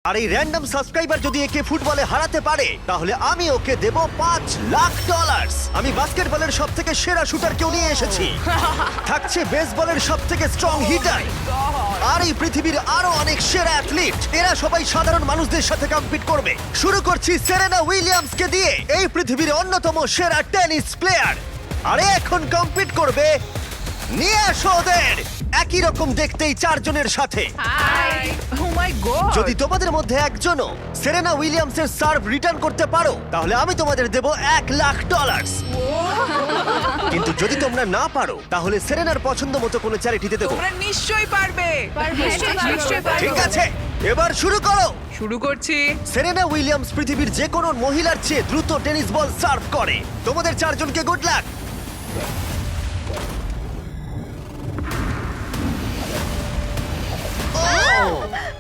আর এই random subscriber যদি একে ফুটবলে হারাতে পারে তাহলে আমি ওকে দেব $5,00,000। আমি বাস্কেটবলের সব থেকে সেরা শুটারকেও নিয়ে এসেছি, থাকছে বেসবলের সব থেকে স্ট্রং হিটার, আর এই পৃথিবীর আরো অনেক সেরা অ্যাথলিট। এরা সবাই সাধারণ মানুষদের সাথে কম্পিট করবে। শুরু করছি সেরেনা উইলিয়ামসকে দিয়ে, এই পৃথিবীর অন্যতম সেরা টেনিস প্লেয়ার। আরে এখন কম্পিট করবে, নিয়ে আসো ওদের। একই রকম দেখতেই চারজনের সাথে। হাই ও মাই গড যদি তোমাদের মধ্যে একজনও সেরেনা উইলিয়ামসের সার্ভ রিটার্ন করতে পারো তাহলে আমি তোমাদের দেব $1,00,000। কিন্তু যদি তোমরা না পারো তাহলে সেরেনার পছন্দ মতো কোনো চ্যারিটিতে দেবো। তোমরা নিশ্চয়ই পারবে নিশ্চয়ই ঠিক আছে, এবার শুরু করো। শুরু করছি। সেরেনা উইলিয়ামস পৃথিবীর যে কোনো মহিলার চেয়ে দ্রুত টেনিস বল সার্ভ করে। তোমাদের চারজনকে গুড লাক।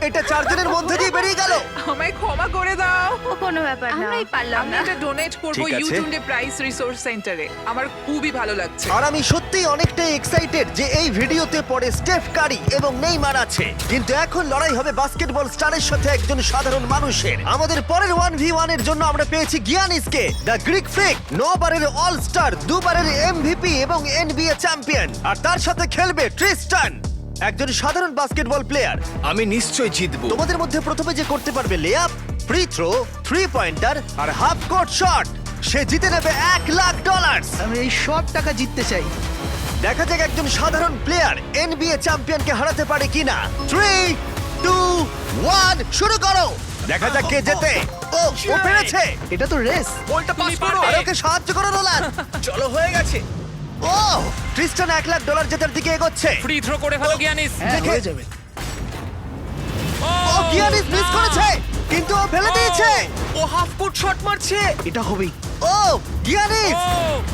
এটা চারজনের মধ্যে দিয়ে বেরিয়ে গেল। আমায় ক্ষমা করে দাও। কোনো ব্যাপার না, আমরাই পারলাম আমি না। এটা ডোনেট করব ঠিক আছে। ইউটিউবে প্রাইস রিসোর্স সেন্টারে। আমার খুবই ভালো লাগছে। আর আমি সত্যিই অনেকটাই এক্সাইটেড যে এই ভিডিওতে পরে স্টেফ কারি এবং নেইমার আছে, কিন্তু এখন লড়াই হবে বাস্কেটবল স্টারের সাথে একজন সাধারণ মানুষের। আমাদের পরের 1v1 এর জন্য আমরা পেয়েছি গিয়ানিসকে, দ্য গ্রিক ফ্রিক, 9 বারের অল স্টার, 2 বারের এমভিপি এবং এনবিএ চ্যাম্পিয়ন। আর তার সাথে খেলবে ট্রিস্টান, একজন সাধারণ বাস্কেটবল প্লেয়ার। আমি নিশ্চয়ই জিতবো। তোমাদের মধ্যে প্রথমে যে করতে পারবে লেআপ, ফ্রি থ্রো, 3 পয়েন্টার আর হাফ কোর্ট শট, সে জিতে নেবে $1,00,000। আমি এই সব টাকা জিততে চাই। দেখা যাক একজন সাধারণ প্লেয়ার এনবিএ চ্যাম্পিয়নকে হারাতে পারে কিনা। 3, 2, 1 শুরু করো। দেখা যাক কে জেতে। ও পেরেছে। এটা তো রেস। বলটা পাস করো। আর ওকে সাহায্য করো নোলান। চলো, হয়ে গেছে। ও ট্রিস্টান $1,00,000 জেতার দিকে এগোচ্ছে। ফ্রি থ্রো করে ফেলো গিয়ানিস। হ্যাঁ, দেখে- হয়ে যাবে। ও গিয়ানিস মিস করেছে, কিন্তু ও ফেলে দিয়েছে। ও হাফ কোর্ট শট মারছে। এটা হবেই। ও গিয়ানিস,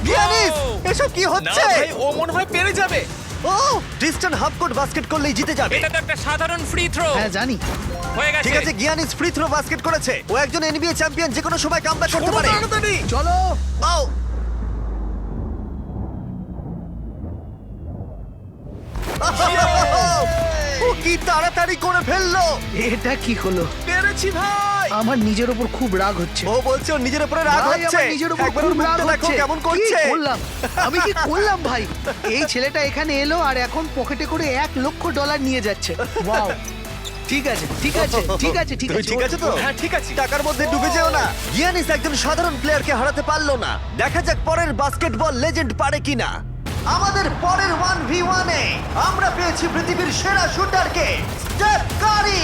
গিয়ানিস এসব কি না হচ্ছে? ভাই, ও মনে হয় পেরে যাবে। ও ট্রিস্টান হাফ কোর্ট বাস্কেট করলেই জিতে যাবে। এটা তো একটা সাধারণ ফ্রি থ্রো। হ্যাঁ জানি। হয়ে গেছে। ঠিক আছে, গিয়ানিস ফ্রি থ্রো বাস্কেট করেছে। ও একজন এনবিএ চ্যাম্পিয়ন, যে কোনো সময় কামব্যাক করতে পারে। তাড়াতাড়ি। চলো। ও ও কি তাড়াতাড়ি করে ফেললো। এটা কি হলো? পেরেছি ভাই। আমার নিজের উপর খুব রাগ হচ্ছে। ও বলছে ওর নিজের উপরে রাগ ভাই, হচ্ছে। আমার নিজের উপর একবার ওর খুব রাগ মুখটা দেখো হচ্ছে। কেমন করছে। কি করলাম? আমি কি করলাম ভাই? এই ছেলেটা এখানে এলো আর এখন পকেটে করে $1,00,000 নিয়ে যাচ্ছে। ওয়াও। ঠিক আছে, ঠিক আছে, ঠিক আছে, ঠিক তুমি আছে। ঠিক আছে তো? হ্যাঁ, ঠিক আছে। টাকার মধ্যে ডুবে যেও না। গিয়ানিস একজন সাধারণ প্লেয়ারকে হারাতে পারলো না। দেখা যাক পরের বাস্কেটবল লেজেন্ড পারে কিনা। আমাদের পরের 1v1 এ আমরা পেয়েছি পৃথিবীর সেরা শুটারকে, স্টেফ কারি,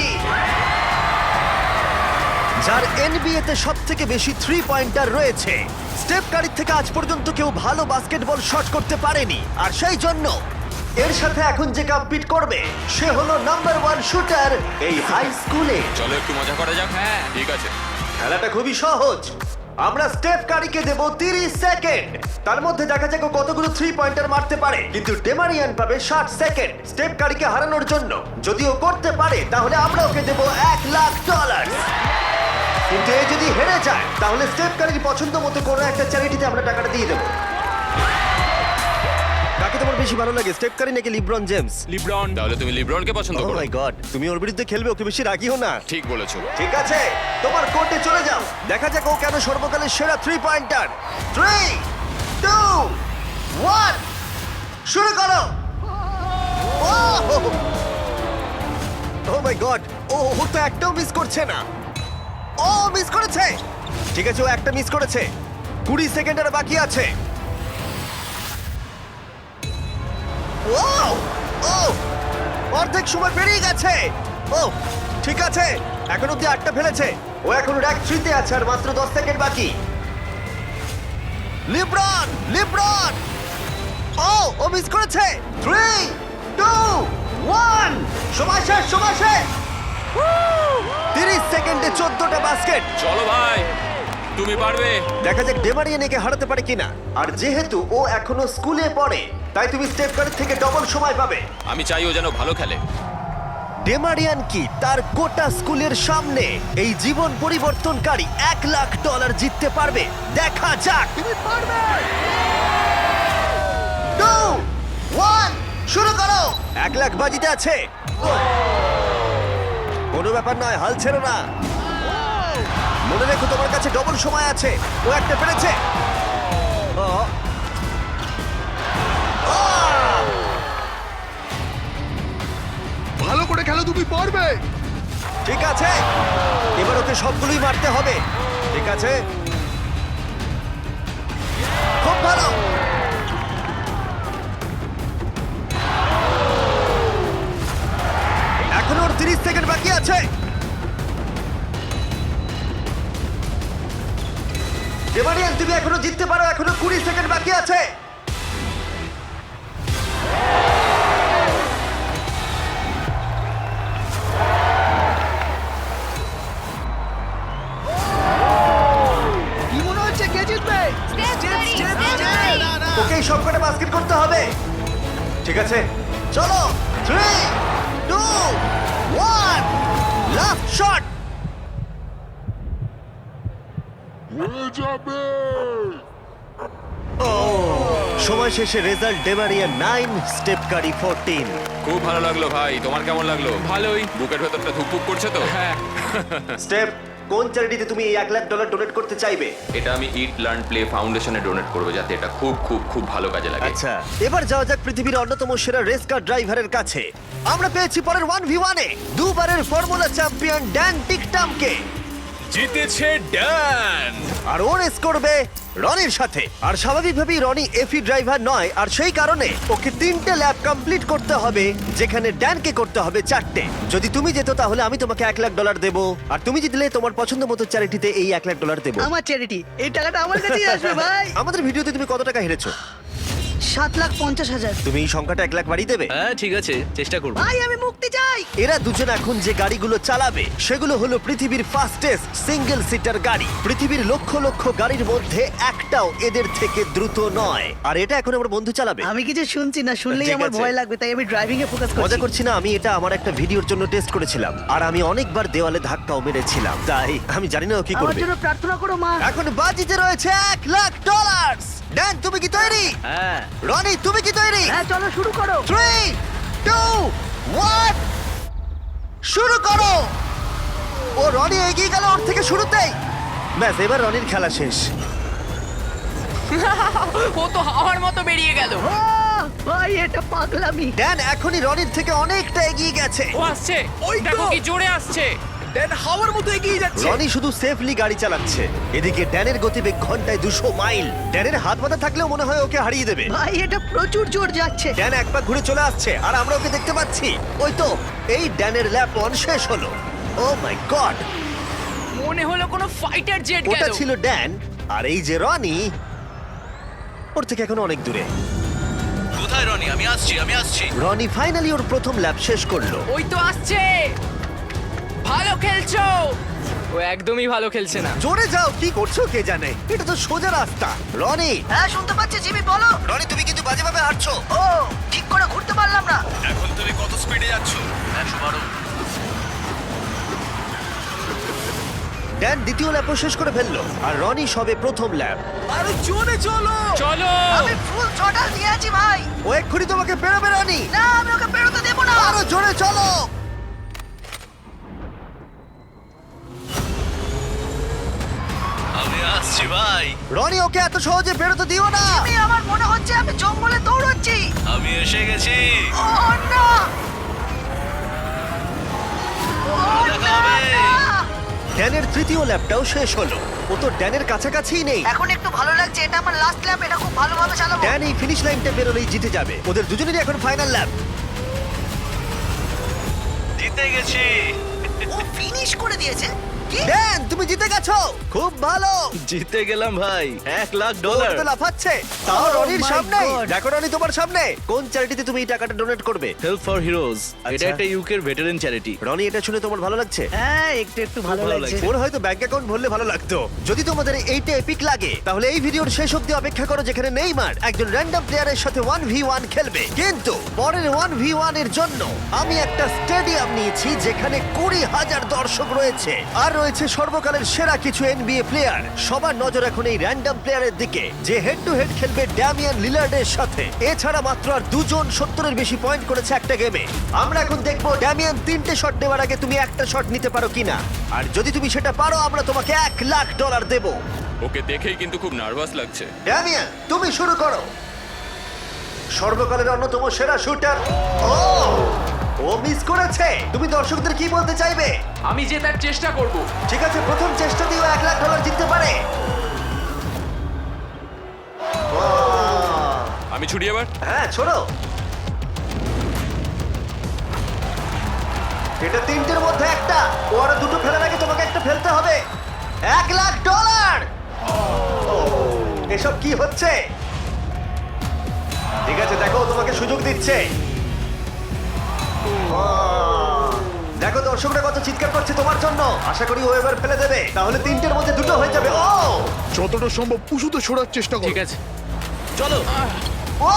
যার এনবিএ তে সবথেকে বেশি 3 পয়েন্টার রয়েছে। স্টেফ কারির থেকে আজ পর্যন্ত কেউ ভালো বাস্কেটবল শট করতে পারেনি, আর সেই জন্য এর সাথে এখন যে কম্পিট করবে সে হলো নাম্বার 1 শুটার এই হাই স্কুলে। চলো একটু মজা করা যাক। হ্যাঁ ঠিক আছে। খেলাটা খুবই সহজ। আমরা স্টেফ কারিকে দেব 30 সেকেন্ড। তার মধ্যে দেখা যাক ও কতগুলো 3 পয়েন্টার মারতে পারে। কিন্তু ডেমারিয়ান পাবে 60 সেকেন্ড স্টেফ কারিকে হারানোর জন্য। যদি ও করতে পারে তাহলে আমরা ওকে দেব $1,00,000। কিন্তু এ যদি হেরে যায় তাহলে স্টেফ কারির পছন্দ মতো কোনো একটা চ্যারিটিতে আমরা টাকাটা দিয়ে দেবো। কাকে তোমার বেশি ভালো লাগে, স্টেফ কারি নাকি লিব্রন জেমস? লিব্রন। তাহলে তুমি লিব্রনকে পছন্দ ও করো। মাই গড, তুমি ওর বিরুদ্ধে খেলবে, ওকে বেশি রাগিও না। ঠিক বলেছো। ঠিক আছে, তোমার কোর্টে চলে যাও। দেখা যাক ও কেন সর্বকালের সেরা 3 পয়েন্টার। 3, 2, 1 শুরু করো। ও মাই গড, ও তো একটাও মিস করছে না। ও মিস করেছে। ঠিক আছে, ও একটা মিস করেছে। 20 সেকেন্ড আর বাকি আছে। ও ও অর্ধেক সময় পেরিয়ে গেছে। ও ঠিক আছে, এখন অব্দি 8টা ফেলেছে। ও এখন র্যাক 3 তে আছে আর মাত্র 10 সেকেন্ড বাকি। লিব্রন, লিব্রন, ও মিস করেছে। 3, 2, 1 সময় শেষ, সময় শেষ। 30 সেকেন্ডে 14টা বাস্কেট। চলো ভাই, তুমি পারবে। দেখা যাক ডেমারিয়ানকে হারাতে পারে কিনা। আর যেহেতু ও এখনো স্কুলে পড়ে তাই তুমি স্টেপ কারির থেকে ডবল সময় পাবে। আমি চাই ও যেন ভালো খেলে। ডেমারিয়ান কি তার গোটা স্কুলের সামনে এই জীবন পরিবর্তনকারী $1,00,000 জিততে পারবে? দেখা যাক। তুমি পারবে। 2, 1 শুরু করো। $1,00,000 বাজিতে আছে। ও কোনো ব্যাপার নয়, হাল ছেড়ো না। মনে রেখো তোমার কাছে ডবল সময় আছে। ও একটা পেরেছে। ও। আহ! ভালো করে খেলো, তুমি পারবে। ঠিক আছে, এবার ওকে সবগুলোই মারতে হবে। ঠিক আছে, খুব ভালো। এখনো ওর 30 সেকেন্ড বাকি আছে। ডেমারিয়ান, তুমি এখনো জিততে পারো, এখনো 20 সেকেন্ড বাকি আছে। কি মনে হচ্ছে কে জিতবে? ওকে সব কটা বাস্কেট করতে হবে। ঠিক আছে, চলো। 3, 2, 1, লাস্ট শট। সময় শেষে রেজাল্ট ডেমারিয়া 9, স্টেপ কারি 14। খুব ভালো লাগলো ভাই, তোমার কেমন লাগলো? ভালোই। বুকের ভেতরটা ধুকপুক করছে তো? হ্যাঁ। স্টেপ, কোন চ্যারিটিতে তুমি এই $1,00,000 ডোনেট করতে চাইবে? এটা আমি ইট লার্ন প্লে ফাউন্ডেশনে ডোনেট করবো, যাতে এটা খুব খুব খুব ভালো কাজে লাগে। আচ্ছা, এবার যাওয়া যাক পৃথিবীর অন্যতম সেরা রেস কার ড্রাইভারের কাছে। আমরা পেয়েছি পরের 1v1 এ দুবারের ফর্মুলা চ্যাম্পিয়ন ড্যান টিকটামকে। জিতেছে ড্যান। আর ও রেস করবে রনির সাথে। আর স্বাভাবিকভাবেই রনি এফি ড্রাইভার নয়, আর সেই কারণে ওকে 3টে ল্যাব কমপ্লিট করতে হবে, যেখানে ড্যানকে করতে হবে 4টে। যদি তুমি যেত তাহলে আমি তোমাকে $1,00,000 দেবো, আর তুমি জিতলে তোমার পছন্দ মতো চ্যারিটিতে এই $1,00,000 দেবো। আমার চ্যারিটি, এই টাকাটা আমার কাছেই আসবে ভাই। আমাদের ভিডিওতে তুমি কত টাকা হেরেছো? 7,50,000। তুমি এই সংখ্যাটা 1,00,000 বাড়িয়ে দেবে? হ্যাঁ ঠিক আছে, চেষ্টা করব। ভাই আমি মুক্তি চাই। এরা দুজন এখন যে গাড়িগুলো চালাবে সেগুলো হলো পৃথিবীর ফাস্টেস্ট সিঙ্গেল সিটার গাড়ি। পৃথিবীর লক্ষ লক্ষ গাড়ির মধ্যে একটাও এদের থেকে দ্রুত নয়। আর এটা এখন আমার বন্ধু চালাবে। আমি কিছু শুনছি না, শুনলেই ঠিক আমার আছে। ভয় লাগবে, তাই আমি ড্রাইভিং এ ফোকাস মজা করছি। করছি না, আমি এটা আমার একটা ভিডিওর জন্য টেস্ট করেছিলাম, আর আমি অনেকবার দেওয়ালে ধাক্কাও মেরেছিলাম, তাই আমি জানি না ও কি আমার করবে। জন্য প্রার্থনা করো মা। এখন বাজিতে রয়েছে $1,00,000। ড্যান, তুমি কি তৈরি? হ্যাঁ। রনি, তুমি কি তৈরি? হ্যাঁ চলো শুরু করো। 3, 2, 1, শুরু করো। ও রনি এগিয়ে গেল ওর থেকে শুরুতেই। ব্যাস, এবার রনির খেলা শেষ। ও তো হাওয়ার মতো বেরিয়ে গেল। ভাই এটা পাগলামি। ড্যান এখনই রনির থেকে অনেকটা এগিয়ে গেছে। ও আসছে, ওই তো। দেখো কি জোরে আসছে। ড্যান হাওয়ার মতো এগিয়ে যাচ্ছে। রনি শুধু সেফলি গাড়ি চালাচ্ছে, এদিকে ড্যানের গতিবেগ ঘন্টায় 200 মাইল। ড্যানের হাত বাঁধা থাকলেও মনে হয় ওকে হারিয়ে দেবে। ভাই এটা প্রচুর জোর যাচ্ছে। ড্যান এক পা ঘুরে চলে আসছে, আর আমরা ওকে দেখতে পাচ্ছি। ওই তো, এই ড্যানের ল্যাপ 1 শেষ হলো। ও মাই গড, মনে হলো কোনো ফাইটার জেট ওটা গেল। ছিল ড্যান, আর এই যে রনি, ওর থেকে এখন অনেক দূরে। কোথায় রনি? আমি আসছি। রনি ফাইনালি ওর প্রথম ল্যাপ শেষ করলো। ওই তো আসছে। ভালো খেলছো। ও একদমই ভালো খেলছে না। জোরে যাও, কি করছো কে জানে, এটা তো সোজা রাস্তা। রনি, হ্যাঁ শুনতে পাচ্ছি জিমি, বলো। রনি তুমি কিন্তু বাজেভাবে হাঁটছো। ও ঠিক করে ঘুরতে পারলাম না। এখন তুমি কত স্পিডে যাচ্ছ? 112। ড্যান দ্বিতীয় ল্যাপও শেষ করে ফেললো, আর রনি সবে প্রথম ল্যাপ। আরে জোরে চলো। চলো। আমি ফুল থ্রটল দিয়ে আছি ভাই। ও এক্ষুনি তোমাকে পেরোবে রনি। না আমি ওকে পেরোতে দেবো না। আরো জোরে চলো। আমি আসছি ভাই। রনি, ওকে এত সহজে বেরোতে দিও না। আমি আমার মনে হচ্ছে আমি জঙ্গলে দৌড়চ্ছি। আমি এসে গেছি। ও না। ও দেখা না, হবে। না। ড্যানের তৃতীয় ল্যাপটাও শেষ হলো। ও তো ড্যানের কাছাকাছিই নেই। এখন একটু ভালো লাগছে, এটা আমার লাস্ট ল্যাপ, এটা খুব ভালোভাবে চালাবো। ড্যান এই ফিনিশ লাইনটা বেরোলেই জিতে যাবে। ওদের দুজনেরই এখন ফাইনাল ল্যাপ। জিতে গেছি। ও ফিনিশ করে দিয়েছে। কি? ড্যান, তুমি জিতে গেছো। খুব ভালো। জিতে গেলাম ভাই, ওটা তো লাফাচ্ছে। তাও Oh রনির my সামনে। God. দেখো রনি তোমার সামনে। কোন চ্যারিটিতে তুমি এই টাকাটা ডোনেট করবে? Help for heroes. আচ্ছা। এটা একটা ইউকের ভেটারেন চ্যারিটি। রনি, এটা শুনে তোমার ভালো লাগছে? হ্যাঁ একটু একটু ভালো ভালো লাগছে। লাগছে। ওর হয়তো ব্যাংক অ্যাকাউন্ট ভরলে ভালো লাগতো। যদি তোমাদের এইটা এপিক লাগে তাহলে এই ভিডিওর শেষ অবধি অপেক্ষা করো, যেখানে নেইমার একজন র্যান্ডম প্লেয়ারের সাথে 1v1 খেলবে। কিন্তু পরের 1v1 এর জন্য আমি একটা স্টেডিয়াম নিয়েছি যেখানে 20,000 দর্শক রয়েছে, আর রয়েছে সর্বকালের সেরা কিছু এনবিএ প্লেয়ার। সবার নজর এখন এই র্যান্ডম প্লেয়ারের দিকে যে হেড টু হেড খেলবে ড্যামিয়ান লিলার্ডের সাথে। এছাড়া মাত্র আর দুজন 70-এর বেশি পয়েন্ট করেছে একটা গেমে। আমরা এখন দেখবো ড্যামিয়ান 3টে শট নেওয়ার আগে তুমি একটা শট নিতে পারো কিনা, আর যদি তুমি সেটা পারো আমরা তোমাকে $1,00,000 দেবো। ওকে দেখেই কিন্তু খুব নার্ভাস লাগছে। ড্যামিয়ান তুমি শুরু করো। সর্বকালের অন্যতম সেরা শুটার। ও মিস করেছে। তুমি দর্শকদের কি বলতে চাইবে? আমি জেতার চেষ্টা করব। ঠিক আছে, প্রথম চেষ্টা দিয়েও $1,00,000 জিততে পারে। আমি ছুটি এবার। হ্যাঁ ছোড়ো। এটা 3টের মধ্যে একটা। ও আরো দুটো ফেলার আগে তোমাকে একটা ফেলতে হবে। $1,00,000। এসব কি হচ্ছে? ঠিক আছে, দেখো ও তোমাকে সুযোগ দিচ্ছে। দেখো দর্শকরা কত চিৎকার করছে তোমার জন্য। আশা করি ও এবার ফেলে দেবে, তাহলে 3টের মধ্যে দুটো হয়ে যাবে। ও যতটা সম্ভব উঁচুতে ছোড়ার চেষ্টা করো। ঠিক আছে, চলো। ও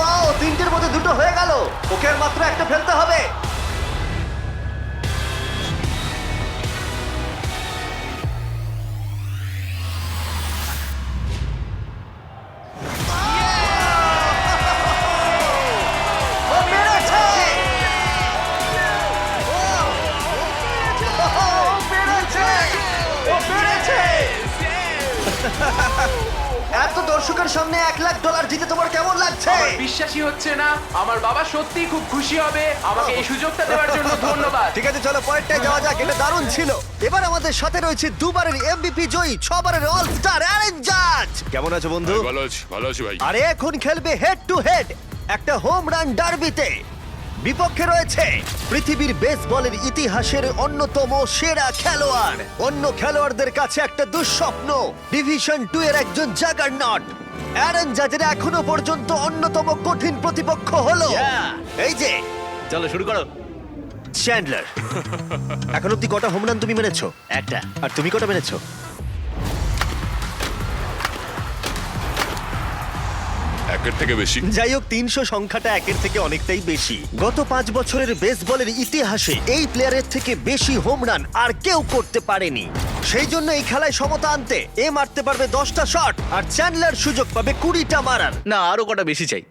ও 3টের মধ্যে দুটো হয়ে গেল। ওকে আর মাত্র একটা ফেলতে হবে। ও পেরেছে! ও পেরেছে! ও পেরেছে! এত দর্শকের সামনে $1,00,000 জিতে তোমার কেমন লাগছে? আমার বিশ্বাসই হচ্ছে না। আমার বাবা সত্যিই খুব খুশি হবে। আমাকে এই সুযোগটা দেওয়ার জন্য ধন্যবাদ। ঠিক আছে, চলো পরেরটায় যাওয়া যাক। এটা দারুণ ছিল। এবার আমাদের সাথে রয়েছে দুবারের এমভিপি জয়ী, 6বারের অল স্টার অ্যারেন জাজ। কেমন আছো বন্ধু? ভালো আছি ভাই। আরে এখন খেলবে হেড টু হেড একটা হোম রান ডার্বিতে। বিপক্ষে রয়েছে পৃথিবীর বেসবলের ইতিহাসের অন্যতম সেরা খেলোয়াড়। অন্য খেলোয়াড়দের কাছে একটা দুঃস্বপ্ন, ডিভিশন 2 এর একজন জাগারনট। অ্যারন জাজের এখনো পর্যন্ত অন্যতম কঠিন প্রতিপক্ষ হলো এই যে চলো শুরু করো। চ্যান্ডলার। এখন অব্দি কটা হোম রান তুমি মেরেছো? একটা। আর তুমি কটা মেরেছো? একের থেকে বেশি। যাই হোক, 300 সংখ্যাটা একের থেকে অনেকটাই বেশি। গত 5 বছরের বেসবলের ইতিহাসে এই প্লেয়ারের থেকে বেশি হোম রান আর কেউ করতে পারেনি। সেই জন্য এই খেলায় সমতা আনতে এ মারতে পারবে 10টা শট, আর চ্যান্ডলার সুযোগ পাবে 20টা মারার। না, আরো কটা বেশি চাই।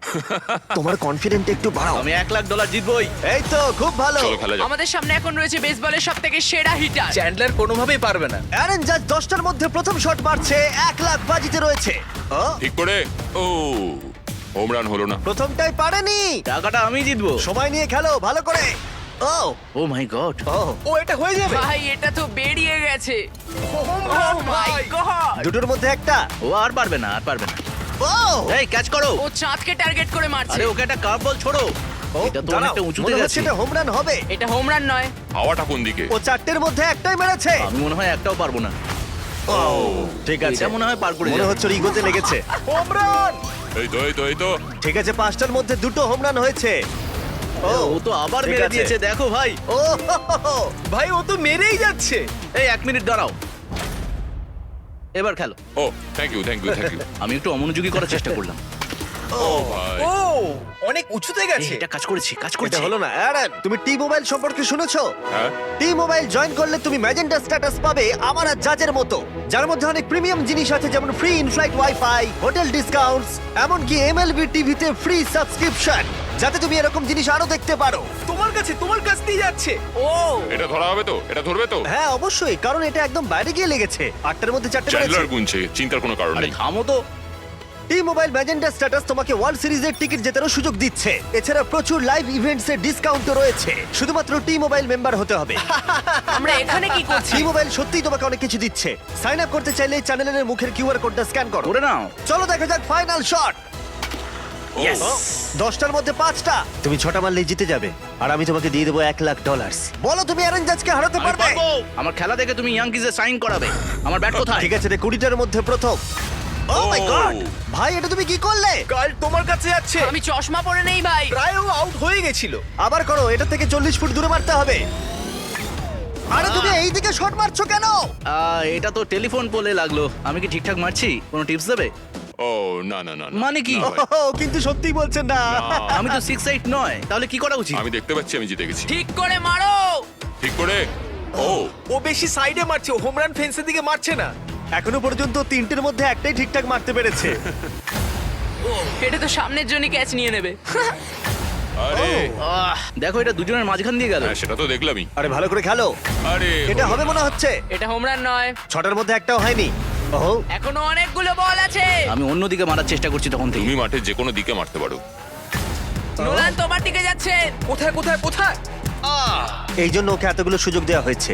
তোমার কনফিডেন্ট একটু বাড়াও। আমি $1,00,000 জিতবই। এই তো খুব ভালো। চলো খেলা যাক। আমাদের সামনে এখন রয়েছে বেসবলের সবথেকে সেরা হিটার। চ্যান্ডলার কোনোভাবেই পারবে না। অ্যারন জাজ 10টার মধ্যে প্রথম শট মারছে। $1,00,000 বাজিতে রয়েছে। ও ঠিক করে। ও হোম রান হলো না। প্রথমটাই পারেনি। টাকাটা আমি জিতবো। সময় নিয়ে খেলো ভালো করে। ও ও মাই গড। ও ও এটা হয়ে যাবে। ভাই এটা তো বেরিয়ে গেছে। ও মাই গড! দুটোর মধ্যে একটা। ও আর পারবে না, আর পারবে না। ও এই ক্যাচ করো। ও চাঁদকে টার্গেট করে মারছে। আরে ওকে একটা কার্ভ বল ছোড়ো। এটা তো অনেকটা উঁচুতে মনে হচ্ছে গেছে। এটা হোম রান হবে। এটা হোম রান নয়। হাওয়াটা কোন দিকে? ও 4টের মধ্যে একটাই মেরেছে। আমি মনে হয় একটাও পারবো না। ঠিক আছে, এটা মনে হয় পার করে মনে যাবে। হচ্ছে ওর ইগোতে লেগেছে। এই তো ঠিক আছে, 5টার মধ্যে দুটো হোম রান হয়েছে। ও ও তো আবার ঠিক মেরে আছে। দিয়েছে, দেখো ভাই। ও হো, হো, হো। ভাই ও তো মেরেই যাচ্ছে। এই 1 মিনিট দাঁড়াও, এবার খেলো। ও থ্যাংক ইউ। আমি একটু অমনোযোগী করার চেষ্টা করলাম। ও ভাই। ও অনেক উঁচুতে এই, গেছে। এটা কাজ করেছি, কাজ এটা করেছি। হলো না। অ্যারন, তুমি টি মোবাইল সম্পর্কে শুনেছো? হ্যাঁ। টি মোবাইল জয়েন করলে তুমি ম্যাজেন্টা স্ট্যাটাস পাবে আমার আর জাজের মতো, যার মধ্যে অনেক প্রিমিয়াম জিনিস আছে, যেমন free inflight wifi, hotel discounts, এমনকি এমএলবি টিভিতে ফ্রি সাবস্ক্রিপশন, যাতে তুমি এরকম জিনিস আরো দেখতে পারো। তোমার কাছ দিয়ে যাচ্ছে। ও এটা ধরা হবে তো? এটা ধরবে তো? হ্যাঁ অবশ্যই, কারণ এটা একদম বাইরে গিয়ে লেগেছে। 8টার মধ্যে 4টে মেরেছে। চ্যান্ডলার গুনছে, চিন্তার কোনো কারণ আরে নেই। থামো তো। টি মোবাইল ম্যাজেন্টা স্ট্যাটাস তোমাকে ওয়ার্ল্ড সিরিজের টিকিট জেতারও সুযোগ দিচ্ছে। এছাড়া প্রচুর লাইভ ইভেন্টস এর ডিসকাউন্টও রয়েছে। শুধুমাত্র টি মোবাইল মেম্বার হতে হবে। আমরা এখানে কি করছি? টি মোবাইল সত্যিই তোমাকে অনেক কিছু দিচ্ছে। সাইন আপ করতে চাইলে চ্যানেলের মুখের কিউআর কোডটা স্ক্যান করো। করে নাও। চলো দেখা যাক ফাইনাল শট। Yes! 10টার মধ্যে 5টা। তুমি 6টা মারলেই জিতে যাবে, আর আমি তোমাকে দিয়ে দেবো $1,00,000। বলো তুমি অ্যারন জাজকে হারাতে আমি পারবে? পারবো। আমার খেলা দেখে তুমি ইয়াংকিজে সাইন করাবে। আমার ব্যাট কোথায়? ঠিক আছে রে, 20টার মধ্যে প্রথম। ও মাই গড, ভাই এটা তুমি কি করলে? কাল তোমার কাছে যাচ্ছে। আমি চশমা পরে নেই ভাই। প্রায় ও আউট হয়ে গেছিল। আবার করো, এটা থেকে 40 ফুট দূরে মারতে হবে। আরে তুমি এই দিকে শট মারছো কেন? এটা তো টেলিফোন পোলে লাগলো। আমি কি ঠিকঠাক মারছি? কোনো টিপস দেবে? ও না না না না। মানে কি? না ভাই, ও কিন্তু সত্যি বলছেন না। আমি তো 6'8" নয়, তাহলে কি করা উচিত? আমি দেখতে পাচ্ছি আমি জিতে গেছি। ঠিক করে মারো। ঠিক করে। ও ও বেশি সাইডে মারছে, হোম রান ফেন্সের দিকে মারছে না। এখনো পর্যন্ত তিনটের মধ্যে একটাই ঠিকঠাক মারতে পেরেছে। এটা তো সামনের জন্য ক্যাচ নিয়ে নেবে। আরে দেখো, এটা দুজনের মাঝখান দিয়ে গেল। হ্যাঁ সেটা তো দেখলামই। আরে ভালো করে খেলো, আরে এটা হবে মনে হচ্ছে। এটা হোম রান নয়, ছটার মধ্যে একটাও হয়নি। ওহো, এখনো অনেকগুলো বল আছে। আমি অন্যদিকে মারার চেষ্টা করছি তখন থেকে। তুমি মাঠের যে কোনো দিকে মারতে পারো। নোলান তোমার দিকে যাচ্ছে। কোথায় কোথায় কোথায়? এই জন্য ওকে এতগুলো সুযোগ দেওয়া হয়েছে।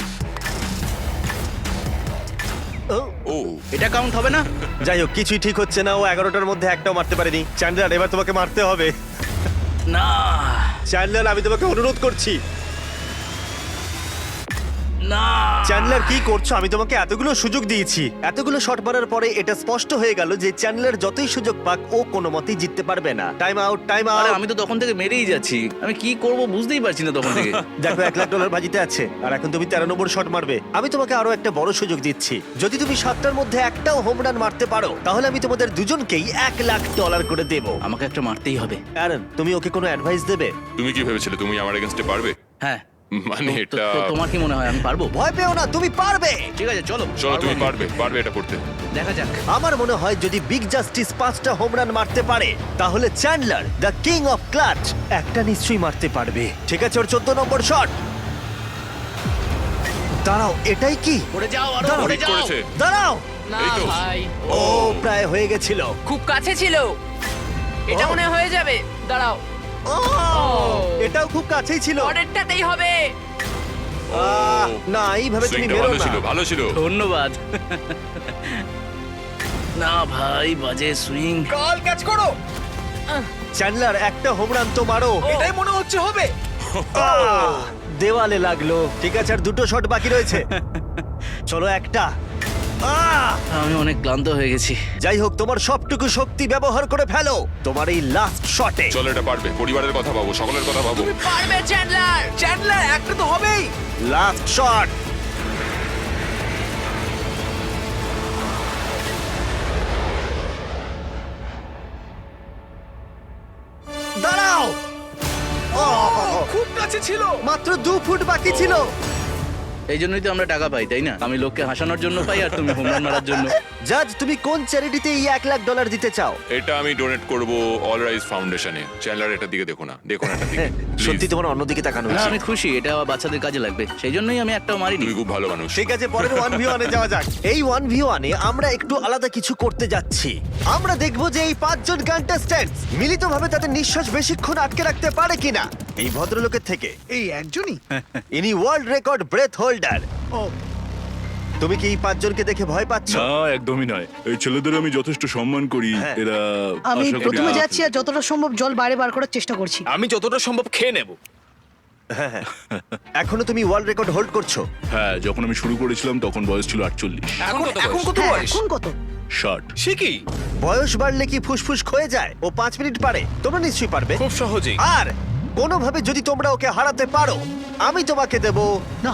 ও, ও এটা কাউন্ট হবে না? যাই হোক, কিছুই ঠিক হচ্ছে না। ও 11টার মধ্যে একটাও মারতে পারেনি। চ্যান্ডলার, এবার তোমাকে মারতে হবে। না চ্যান্ডলার, আমি তোমাকে অনুরোধ করছি। না, চ্যান্ডলার, কি করছো? আমি তোমাকে এতগুলো সুযোগ দিয়েছি। এতগুলো শট মারার পরে এটা স্পষ্ট হয়ে গেল যে চ্যান্ডলার যতই সুযোগ পাক ও কোনো মতেই জিততে পারবে না। টাইম আউট, টাইম আরে আউট। আমি তো তখন থেকে মেরেই যাচ্ছি। আমি কি করব বুঝতেই পারছি না তখন থেকে। দেখো, $1,00,000 বাজিতে আছে আর এখন তুমি 13 নম্বর শট মারবে। আমি তোমাকে আরো একটা বড় সুযোগ দিচ্ছি। যদি তুমি 7টার মধ্যে একটাও হোম রান মারতে পারো তাহলে আমি তোমাদের দুজনকেই $1,00,000 করে দেবো। আমাকে একটা মারতেই হবে। অ্যারন, তুমি ওকে কোনো অ্যাডভাইস দেবে? তুমি কি ভেবেছিলে তুমি আমার এগেইনস্টে পারবে? হ্যাঁ, মানে এটা তোমার কি মনে হয় আমি পারবো? ভয় পেও না, তুমি পারবে। ঠিক আছে, চলো চলো তুমি পারবো আমি। পারবে এটা করতে। দেখা যাক। আমার মনে হয় যদি বিগ জাস্টিস 5টা হোম রান মারতে পারে তাহলে Chandler, the king of clutch, একটা নিশ্চয়ই মারতে পারবে। ঠিক আছে, ওর 14 নম্বর শট। দাঁড়াও, এটাই কি? পড়ে যাও, আরো দাঁড়াও, পড়ে ঠিক যাও। করেছে। দাঁড়াও। না এই তো। ভাই, ও প্রায় হয়ে গেছিল। খুব কাছে ছিল। এটা ও। মনে হয় হয়ে যাবে। দাঁড়াও, ও, এটাও খুব কাছেই ছিল। পরেরটাতেই হবে। না, এইভাবে তুমি সুইংটা মেরো ভালো না। ছিল ভালো ছিল। ধন্যবাদ। না ভাই, বাজে সুইং। কাল ক্যাচ করো। চ্যান্ডলার, একটা হোম রান তো মারো। এটাই মনে হচ্ছে হবে। দেওয়ালে লাগলো। ঠিক আছে, আর দুটো শট বাকি রয়েছে। চলো একটা। আমি অনেক ক্লান্ত হয়ে গেছি। যাই হোক, তোমার সবটুকু শক্তি ব্যবহার করে ফেলো তোমার এই লাস্ট শটে। চলো এটা পারবে। পরিবারের কথা ভাবো, সকলের কথা ভাবো। পারবে চ্যান্ডলার। চ্যান্ডলার, একটা তো হবেই। Last shot. দাঁড়াও। খুব কাছে ছিল। মাত্র 2 ফুট বাকি ছিল। এই জন্যই তো আমরা টাকা পাই, তাই না? আমি লোককে হাসানোর জন্য পাই আর তুমি হোম রান মারার জন্য। জাজ, তুমি কোন চ্যারিটিতে এই $1,00,000 দিতে চাও? এটা আমি ডোনেট করব অল রাইজ ফাউন্ডেশনে। চ্যান্ডলার এটার দিকে দেখো না, দেখো না এটার দিকে। সত্যি Please, তোমার অন্যদিকে তাকানো না, উচিত। আমি খুশি, এটা আমার বাচ্চাদের কাজে লাগবে। সেই জন্যই আমি একটাও মারিনি। তুমি খুব ভালো মানুষ। ঠিক আছে, পরের 1v1 এ যাওয়া যাক। এই 1v1 এ আমরা একটু আলাদা কিছু করতে যাচ্ছি। আমরা দেখব যে এই 5 জন কন্টেস্ট্যান্টস মিলিতভাবে তাদের নিঃশ্বাস বেশিক্ষণ আটকে রাখতে পারে কিনা। এই ভদ্রলোকের থেকে এই একজনই? ইনি ওয়ার্ল্ড রেকর্ড ব্রেথ হোল্ডার। ও, তুমি কি এই 5 জনকে দেখে ভয় পাচ্ছ? না, একদমই নয়। এই ছেলেদের আমি যথেষ্ট সম্মান করি। হ্যাঁ। এরা আমি আশা করি প্রথমে যাচ্ছি আর যতটা সম্ভব জল বাইরে বার করার চেষ্টা করছি। আমি যতটা সম্ভব খেয়ে নেব। এখনো তুমি ওয়ার্ল্ড রেকর্ড হোল্ড করছো? হ্যাঁ, যখন আমি শুরু করেছিলাম তখন বয়স ছিল 48। এখন কত হ্যাঁ, বয়স? এখন কত? 60। সে কি? বয়স বাড়লে কি ফুসফুস ক্ষয়ে যায়? ও 5 মিনিট পারে, তোমরা নিশ্চয়ই পারবে। খুব সহজেই। আর কোনোভাবে যদি তোমরা ওকে হারাতে পারো আমি তোমাকে দেব। না,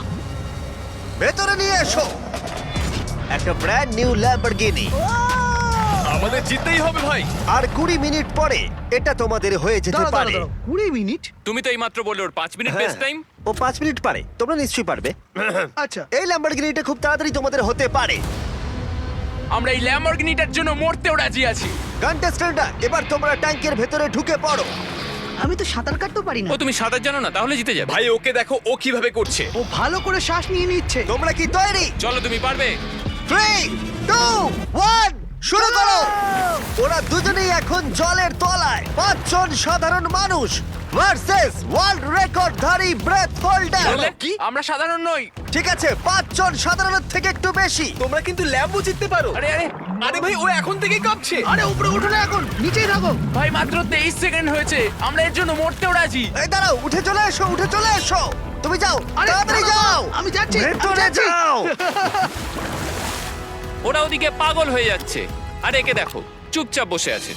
ভেতরে নিয়ে এসো একটা ব্র্যান্ড নিউ ল্যাম্বরগিনি। আমাদের জিততেই হবে ভাই। আর 20 মিনিট পরে এটা তোমাদের হয়ে যেতে দাঁড়াও, পারে। দাঁড়াও, 20 মিনিট? তুমি তো এইমাত্র বললে ওর 5 মিনিট হ্যাঁ, বেস্ট টাইম। ও 5 মিনিট পারে, তোমরা নিশ্চয়ই পারবে। আচ্ছা, এই ল্যাম্বরগিনিটা খুব তাড়াতাড়ি তোমাদের হতে পারে। আমরা এই ল্যাম্বরগিনিটার জন্য মরতেও রাজি আছি। কন্টেস্ট্যান্টরা, এবার তোমরা ট্যাঙ্কের ভেতরে ঢুকে পড়ো। আমি তো সাঁতার কাটতেও পারি না। ও তুমি সাঁতার জানো না, তাহলে জিতে যাবে। ভাই ওকে দেখো ও কিভাবে করছে। ও ভালো করে শ্বাস নিয়ে নিচ্ছে। তোমরা কি তৈরি? চলো তুমি পারবে। 3, 2, 1 শুরু করো। ওরা দুজনেই এখন জলের তলায়। 5 জন সাধারণ মানুষ ভার্সেস ওয়ার্ল্ড রেকর্ডধারী ব্রেথ হোল্ডার। বললে? আমরা সাধারণ নই। ঠিক আছে, 5 জন সাধারণের থেকে একটু বেশি। তোমরা কিন্তু ল্যাম্বো জিততে পারো। আরে আরে আরে ভাই ও এখন থেকেই কাঁপছে। আরে উপরে উঠো না, এখন নিচেই থাকো। ভাই, মাত্র 23 সেকেন্ড হয়েছে। আমরা এর জন্য মরতেও রাজি। এই দাঁড়াও, উঠে চলে এসো, উঠে চলে এসো। তুমি যাও, আরে, তাড়াতাড়ি দাঁড়াও, যাও। আমি যাচ্ছি, আমি ভেতরে যাচ্ছি। যাও। ওরা ওদিকে পাগল হয়ে যাচ্ছে। আর একে দেখো চুপচাপ বসে আছে।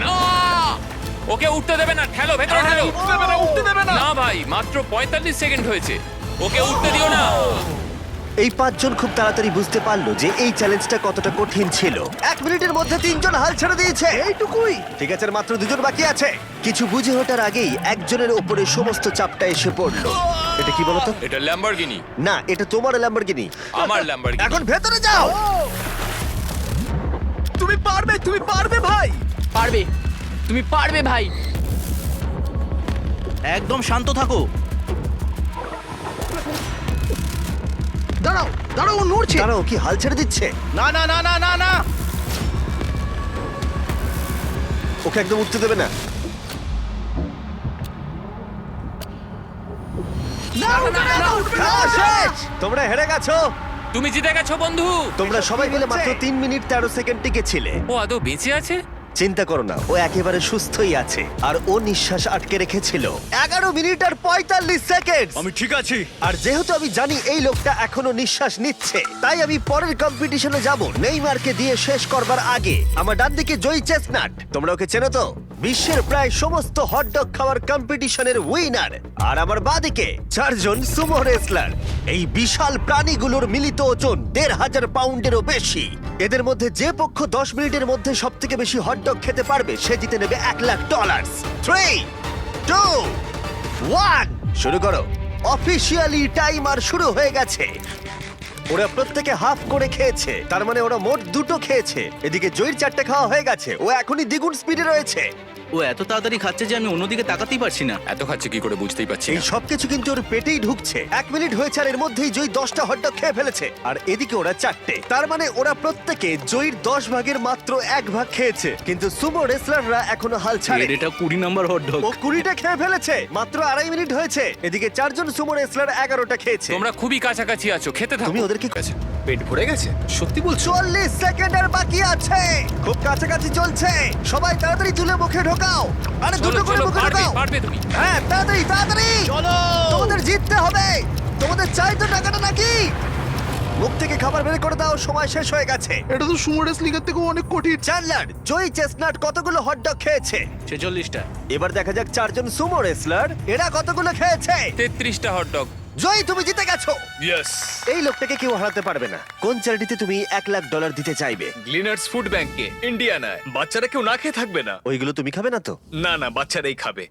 না, ওকে উঠতে দেবে না, ঠেলো ভেতরে ঠেলো। উঠতে দেবে না, উঠতে দেবে না। না ভাই, মাত্র 45 সেকেন্ড হয়েছে, ওকে উঠতে দিও না। এই পাঁচজন খুব তাড়াতাড়ি বুঝতে পারলো যে এই চ্যালেঞ্জটা কতটা কঠিন ছিল। 1 মিনিটের মধ্যে 3 জন হাল ছেড়ে দিয়েছে। এইটুকুই। ঠিক আছে, আর মাত্র 2 জন বাকি আছে। কিছু বুঝে ওঠার আগেই একজনের উপরে সমস্ত চাপটা এসে পড়লো। এটা কি বলতো? এটা ল্যাম্বরগিনি। না, এটা তোমার ল্যাম্বরগিনি। আমার ল্যাম্বরগিনি। এখন ভেতরে যাও। তুমি পারবে ভাই। পারবে, তুমি পারবে ভাই। একদম শান্ত থাকো। দাঁড়াও দাঁড়াও, ও নড়ছে। দাঁড়াও, কি হাল ছেড়ে দিচ্ছে? না না না না না না। ওকে একদম উঠতে দেবে না। খেলা শেষ। তোমরা হেরে গেছো। তুমি জিতে গেছো বন্ধু। তোমরা সবাই মিলে মাত্র 3 মিনিট 13 সেকেন্ড টিকেছিলে। ও আদৌ বেঁচে আছে? চিন্তা করো না, ও একেবারে সুস্থই আছে। আর ও নিঃশ্বাস আটকে রেখেছিল 11 মিনিট আর 45 সেকেন্ড। আমি ঠিক আছি। আর যেহেতু আমি জানি এই লোকটা এখনো নিঃশ্বাস নিচ্ছে, তাই আমি পরের কম্পিটিশনে যাব নেইমারকে দিয়ে শেষ করবার আগে। আমার ডান দিকে জয়ী চেস্টনাট, তোমরা ওকে চেনো তো? বিশ্বের প্রায় সমস্ত হটডগ খাওয়ার কম্পিটিশনের উইনার। আর আমার বাঁদিকে 4 জন সুমো রেসলার। এই বিশাল প্রাণীগুলোর মিলিত ওজন 1,500 পাউন্ডেরও বেশি। এদের মধ্যে যে পক্ষ 10 মিনিটের মধ্যে সবথেকে বেশি হটডগ খেতে পারবে সে জিতে নেবে $1,00,000। 3, 2, 1, শুরু করো। অফিসিয়ালি টাইমার শুরু হয়ে গেছে। ওরা প্রত্যেকে হাফ করে খেয়েছে, তার মানে ওরা মোট 2টো খেয়েছে। এদিকে জয়ীর 4টে খাওয়া হয়ে গেছে, ও এখনই দ্বিগুণ স্পিডে রয়েছে। ও এত তাড়াতাড়ি খাচ্ছে যে আমি অন্যদিকে তাকাতেই পারছি না। এত খাচ্ছে কি করে বুঝতেই পারছি এই না। সবকিছু কিন্তু ওর পেটেই ঢুকছে। 1 মিনিট হয়েছে আর এর মধ্যেই জয়ী 10টা হটডগ খেয়ে ফেলেছে, আর এদিকে ওরা 4টে। তার মানে ওরা প্রত্যেকে জয়ীর 10 ভাগের মাত্র 1 ভাগ খেয়েছে। কিন্তু সুমো রেসলাররা এখনো হাল ছাড়ে। এটা 20 নম্বর হটডগ। ও 20টা খেয়ে ফেলেছে, মাত্র 2.5 মিনিট হয়েছে। এদিকে 4 জন সুমো রেসলার 11টা খেয়েছে। তোমরা খুবই কাছাকাছি আছো, খেতে থাকো। তুমি ওদেরকে কাছে। পেট ভরে গেছে? সত্যি বলছো? 40 সেকেন্ড আর বাকি আছে। খুব কাছাকাছি চলছে। সবাই তাড়াতাড়ি তুলে মুখে ঢোকাও। আরে চলো দুটো করে চলো, মুখে পারবে ঢোকাও। পারবে তুমি। হ্যাঁ, তাড়াতাড়ি তাড়াতাড়ি চলো। তোমাদের জিততে হবে। তোমাদের চাই তো টাকাটা নাকি? মুখ থেকে খাবার বের করে দাও, সময় শেষ হয়ে গেছে। এটা তো সুমো রেসলিংয়ের থেকেও অনেক কঠিন। চ্যান্ডলার, জয়ী চেস্টনাট কতগুলো হটডগ খেয়েছে? 46টা। এবার দেখা যাক 4 জন সুমো রেসলার এরা কতগুলো খেয়েছে। 33টা হটডগ। জয়ী, তুমি জিতে গেছো। ইয়েস। এই লোকটাকে কেউ হারাতে পারবে না। কোন চ্যারিটিতে তুমি $1,00,000 দিতে চাইবে? গ্লিনার্স ফুড ব্যাংকে, ইন্ডিয়ানায়। বাচ্চারা কেউ না খেয়ে থাকবে না। ওইগুলো তুমি খাবে না তো? না না, বাচ্চারাই খাবে।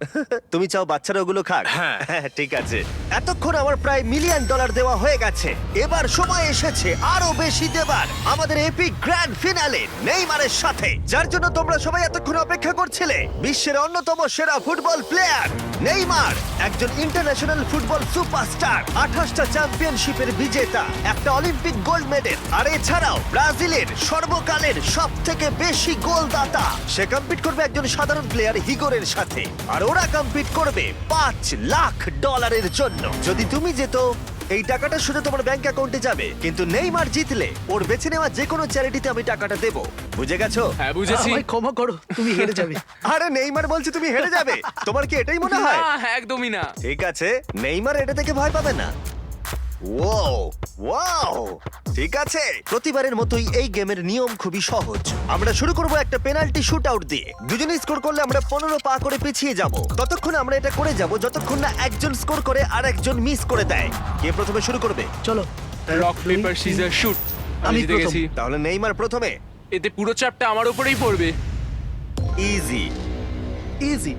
তুমি চাও বাচ্চারা ওগুলো খাক? হ্যাঁ। ঠিক আছে। এতক্ষণ আমার প্রায় $1 মিলিয়ন দেওয়া হয়ে গেছে। এবার সময় এসেছে আরো বেশি দেবার। আমাদের এপিক গ্র্যান্ড ফিনালে নেইমারের সাথে, যার জন্য তোমরা সবাই এতক্ষণ অপেক্ষা করছিলে। বিশ্বের অন্যতম সেরা ফুটবল প্লেয়ার নেইমার, একজন ইন্টারন্যাশনাল ফুটবল সুপারস্টার, 28টা চ্যাম্পিয়নশিপের বিজেতা, একটা অলিম্পিক গোল্ড মেডেল, আর এছাড়াও ব্রাজিলের সর্বকালের সবথেকে বেশি গোলদাতা। সে কম্পিট করবে একজন সাধারণ প্লেয়ার হিগোরের সাথে, আর ওরা কম্পিট করবে $5,00,000 জন্য। যদি তুমি যেত, এই টাকাটা শুধু তোমার ব্যাংক অ্যাকাউন্টে যাবে, কিন্তু নেইমার জিতলে ওর বেছে নেওয়া যে কোনো চ্যারিটিতে আমি টাকাটা দেবো। বুঝে গেছো? হ্যাঁ বুঝেছি। আমায় ক্ষমা করো, তুমি হেরে যাবে। আরে নেইমার বলছে তুমি হেরে যাবে। তোমার কি এটাই মনে হয়? না, একদমই না। ঠিক আছে, নেইমার এটা থেকে ভয় পাবে না। ওয়াও ওয়াও, ঠিক আছে। প্রতিবারের মতোই এই গেমের নিয়ম খুবই সহজ। আমরা শুরু করব একটা পেনাল্টি শুট আউট দিয়ে। দুজনে স্কোর করলে আমরা 15 পা করে পিছিয়ে যাব। ততক্ষণ আমরা এটা করে যাব যতক্ষণ না একজন স্কোর করে আর একজন মিস করে দেয়। কে প্রথমে শুরু করবে? চলো। Rock paper scissor shoot. আমি আমি জিতে প্রথম। গেছি। তাহলে নেইমার প্রথমে। এতে পুরো চাপটা আমার উপরেই পড়বে। ইজি। ইজি।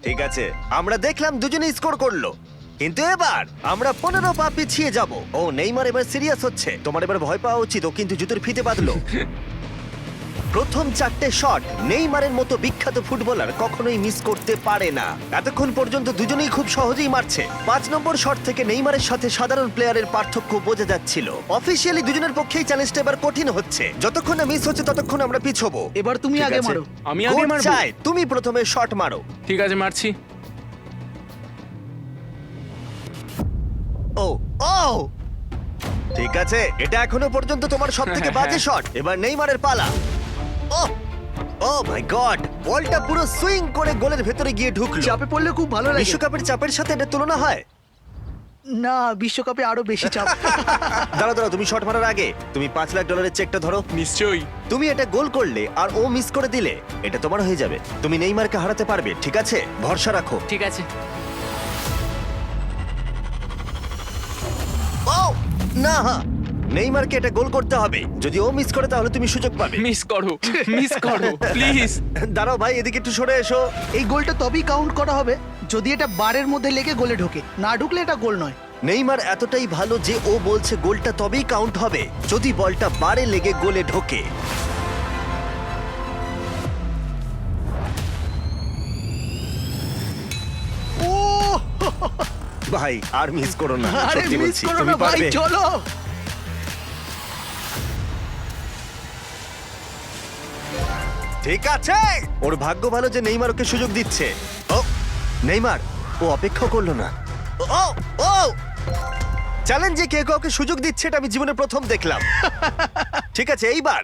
ঠিক আছে, আমরা দেখলাম দুজনেই স্কোর করলো, কিন্তু এবার আমরা 15 পা পিছিয়ে যাব। ও নেইমার এবার সিরিয়াস হচ্ছে। তোমার এবার ভয় পাওয়া উচিত, ও কিন্তু জুতোর ফিতে বাঁধলো। প্রথম 4টে শট নেইমারের মতো বিখ্যাত ফুটবলার কখনোই মিস করতে পারে না। এতক্ষণ পর্যন্ত দুজনেই খুব সহজেই মারছে। 5 নম্বর শট থেকে নেইমারের সাথে সাধারণ প্লেয়ারের পার্থক্য বোঝা যাচ্ছিল। অফিসিয়ালি দুজনের পক্ষেই চ্যালেঞ্জটা এবার কঠিন হচ্ছে। যতক্ষণ না মিস হচ্ছে ততক্ষণ আমরা পিছবো। এবার তুমি ঠিক আগে আছে? মারো। আমি আগে কোচ মারবো? চায় তুমি প্রথমে শট মারো। ঠিক আছে, মারছি। ও ও, ঠিক আছে, এটা এখনো পর্যন্ত তোমার সবথেকে বাজে শট। এবার নেইমারের পালা। ও ও মাই গড, বলটা পুরো সুইং করে গোলের ভেতরে গিয়ে ঢুকলো। চাপে পড়লে খুব ভালো লাগে। বিশ্বকাপের চাপের সাথে এটা তুলনা হয়? না, বিশ্বকাপে আরো বেশি চাপ। দাঁড়াও দাঁড়াও, তুমি শট মারার আগে তুমি $5,00,000 চেকটা ধরো। নিশ্চয়ই। তুমি এটা গোল করলে আর ও মিস করে দিলে এটা তোমার হয়ে যাবে। তুমি নেইমারকে হারাতে পারবে, ঠিক আছে? ভরসা রাখো। ঠিক আছে। না, নেইমারকে এটা গোল করতে হবে। যদি ও মিস করে তাহলে তুমি সুযোগ পাবে। মিস করো প্লিজ। দাঁড়াও ভাই, এদিকে একটু সরে এসো। এই গোলটা তবেই কাউন্ট করা হবে যদি এটা বারের মধ্যে লেগে গোলে ঢোকে, না ঢুকলে এটা গোল নয়। নেইমার এতটাই ভালো যে ও বলছে গোলটা তবেই কাউন্ট হবে যদি বলটা বারে লেগে গোলে ঢোকে। ও ভাই, আর মিস করো না, আরে সত্যি মিস বলছি, করো তুমি না ভাই, পারবে। চলো। ঠিক আছে, ওর ভাগ্য ভালো যে নেইমার ওকে সুযোগ দিচ্ছে। ও নেইমার, ও অপেক্ষা করলো না। ও ও চ্যালেঞ্জে কে কাউকে সুযোগ দিচ্ছে এটা আমি জীবনে প্রথম দেখলাম। ঠিক আছে, এইবার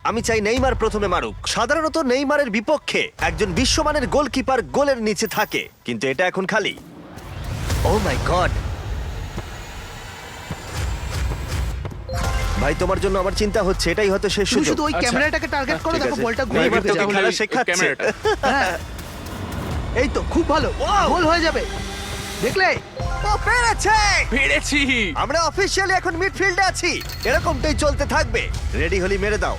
আমি চাই নেইমার প্রথমে মারুক। সাধারণত নেইমারের বিপক্ষে একজন বিশ্বমানের গোলকিপার গোলের নিচে থাকে, কিন্তু এটা এখন খালি। ও মাই গড ভাই, তোমার জন্য আমার চিন্তা হচ্ছে, এটাই হয়তো শেষ তুমি সুযোগ। শুধু ওই ক্যামেরাটাকে টার্গেট করো, ঠিক দেখো আছে, বলটা গোলে নেইমার ঢুকে তোকে যাবে। খেলা শেখাচ্ছে। ক্যামেরাটা। হ্যাঁ। এই তো খুব ভালো, গোল হয়ে যাবে, দেখলে? ও পেরেছে! পেরেছি। আমরা অফিসিয়ালি এখন মিডফিল্ডে আছি। এরকমটাই চলতে থাকবে। রেডি হলি মেরে দাও।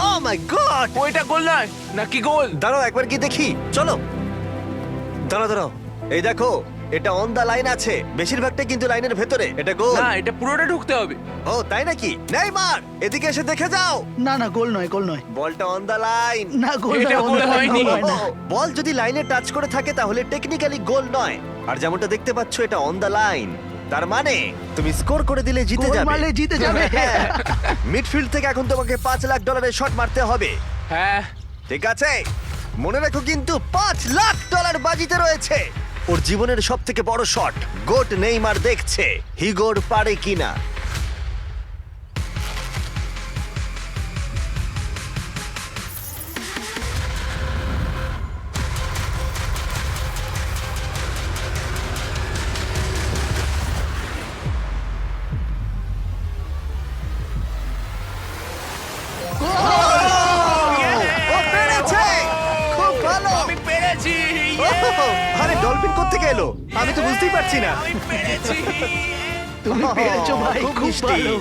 ও মাই গড! ওইটা গোল নয় নাকি গোল? দাঁড়াও একবার কি দেখি, চলো। দাঁড়াও, এই দেখো, এটা অন দা লাইন আছে। বেশিরভাগটা কিন্তু লাইনের ভেতরে। এটা গোল। না, এটা পুরোটা ঢুকতে হবে। ও তাই নাকি? নেইমার, এদিকে এসে দেখে যাও। না না, গোল নয়, গোল নয়। বলটা অন দা লাইন। না, গোল এটা নয়, গোল গোল হয়নি। হয় না। বল যদি লাইনে টাচ করে থাকে তাহলে টেকনিক্যালি গোল নয়। আর যেমনটা দেখতে পাচ্ছ, এটা অন দা লাইন। তার মানে তুমি স্কোর করে দিলে জিতে গোল যাবে। মারলে জিতে যাবে। মিডফিল্ড থেকে এখন তোমাকে $5 লাখ শট মারতে হবে। হ্যাঁ। ঠিক আছে, মনে রাখো কিন্তু $5 লাখ বাজিতে রয়েছে। ওর জীবনের সব থেকে বড় শট। গোট নেইমার দেখছে হিগোর পারে কিনা। ও পেরেছে! খুব ভালো! আমি পেরেছি। ওহ, আরে ডলফিন কোত্থেকে এলো? আমি তো বুঝতেই পারছি না। আমি পেরেছি। তুমি পেরেছো ভাই, খুব খুব মিষ্টি। ভালো।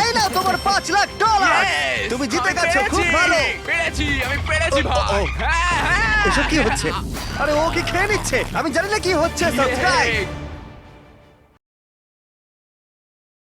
এই নাও তোমার $5 লাখ। Yes! তুমি জিতে আমি গেছো, খুব পেরেছি। ভালো। পেরেছি, আমি পেরেছি ও, ও, ভাই। ও। হ্যাঁ, হ্যাঁ। এসব কি হচ্ছে? আরে ও কি খেয়ে নিচ্ছে? আমি জানি না কি হচ্ছে। সাবস্ক্রাইব।